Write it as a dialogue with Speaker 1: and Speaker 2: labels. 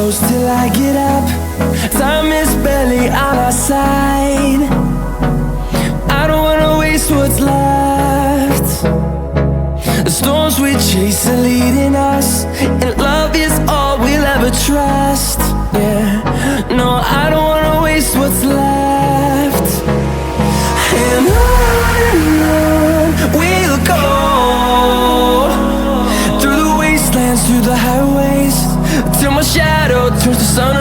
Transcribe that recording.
Speaker 1: close till I get up. Time is barely on our side. I don't wanna waste what's left. The storms we chase are leading us, and love is all we'll ever trust. Yeah, no, I don't wanna waste what's left. And on we'll go, through the wastelands, through the highways, till my shadow turns to sun